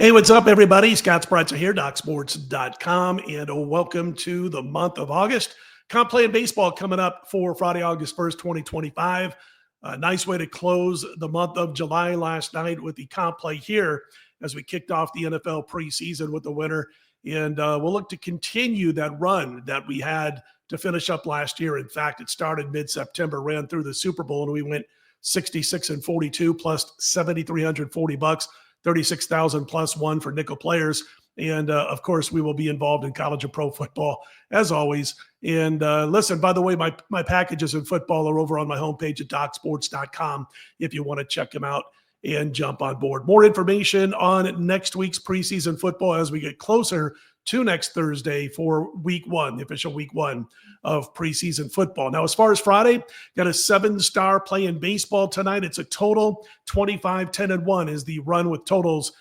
Hey, what's up, everybody? Scott Spreitzer here, DocSports.com, and welcome to the month of August. Comp playing baseball coming up for Friday, August 1st, 2025. A nice way to close the month of July last night with the comp play here as we kicked off the NFL preseason with the winner. And we'll look to continue that run that we had to finish up last year. In fact, it started mid-September, ran through the Super Bowl, and we went 66-42 plus $7,340. 36,000 plus one for nickel players. And of course, we will be involved in college and pro football as always. And listen, by the way, my packages in football are over on my homepage at docsports.com if you want to check them out and jump on board. More information on next week's preseason football as we get closer to next Thursday for week one, the official week one of preseason football. Now, as far as Friday, got a 7-star play in baseball tonight. It's a total 25-10-1 is the run with totals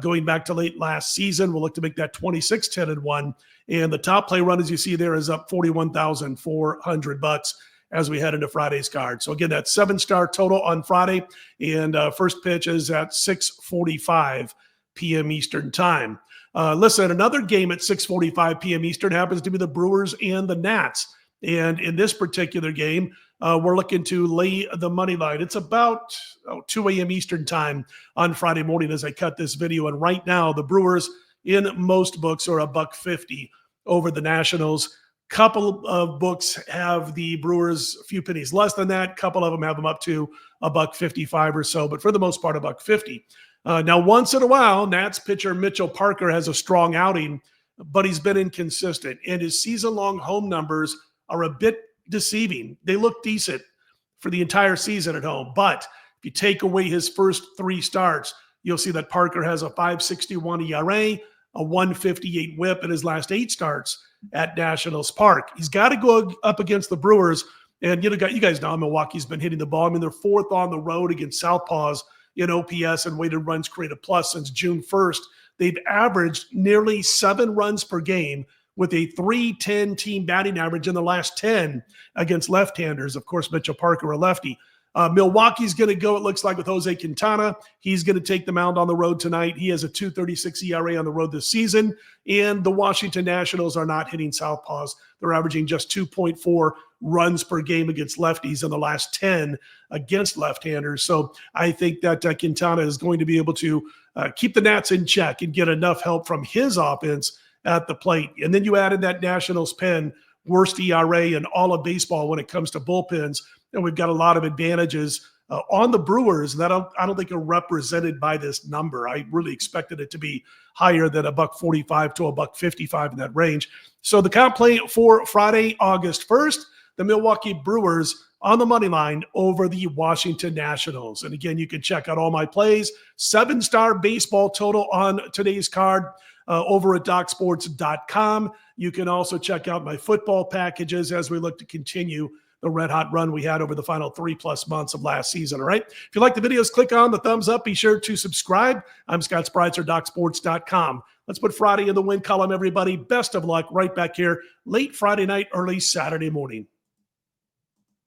going back to late last season. We'll look to make that 26-10-1. And the top play run, as you see there, is up $41,400 as we head into Friday's card. So again, that's 7-star total on Friday. And first pitch is at 6:45 p.m. Eastern time. Listen, another game at 6:45 p.m. Eastern happens to be the Brewers and the Nats. And in this particular game, we're looking to lay the money line. It's about 2 a.m. Eastern time on Friday morning as I cut this video. And right now, the Brewers in most books are $1.50 over the Nationals. Couple of books have the Brewers a few pennies less than that. Couple of them have them up to $1.55 or so. But for the most part, $1.50. Now, once in a while, Nats pitcher Mitchell Parker has a strong outing, but he's been inconsistent. And his season-long home numbers are a bit deceiving. They look decent for the entire season at home. But if you take away his first 3 starts, you'll see that Parker has a 5.61 ERA, a 1.58 whip in his last 8 starts at Nationals Park. He's got to go up against the Brewers. And you guys know Milwaukee's been hitting the ball. I mean, they're 4th on the road against Southpaws in OPS and weighted runs created plus since June 1st. They've averaged nearly 7 runs per game with a .310 team batting average in the last 10 against left-handers. Of course, Mitchell Parker, a lefty. Milwaukee's going to go, it looks like, with Jose Quintana. He's going to take the mound on the road tonight. He has a 2.36 ERA on the road this season. And the Washington Nationals are not hitting southpaws. They're averaging just 2.4 runs per game against lefties in the last 10 against left-handers. So I think that Quintana is going to be able to keep the Nats in check and get enough help from his offense at the plate. And then you added that Nationals pen, worst ERA in all of baseball when it comes to bullpens. And we've got a lot of advantages on the Brewers that I don't think are represented by this number. I really expected it to be higher than $1.45 to $1.55 in that range. So the comp play for Friday, August 1st, the Milwaukee Brewers on the money line over the Washington Nationals. And again, you can check out all my plays. 7-star baseball total on today's card over at DocSports.com. You can also check out my football packages as we look to continue the red-hot run we had over the final 3+ months of last season, all right? If you like the videos, click on the thumbs up. Be sure to subscribe. I'm Scott Spreitzer, DocSports.com. Let's put Friday in the win column, everybody. Best of luck right back here late Friday night, early Saturday morning.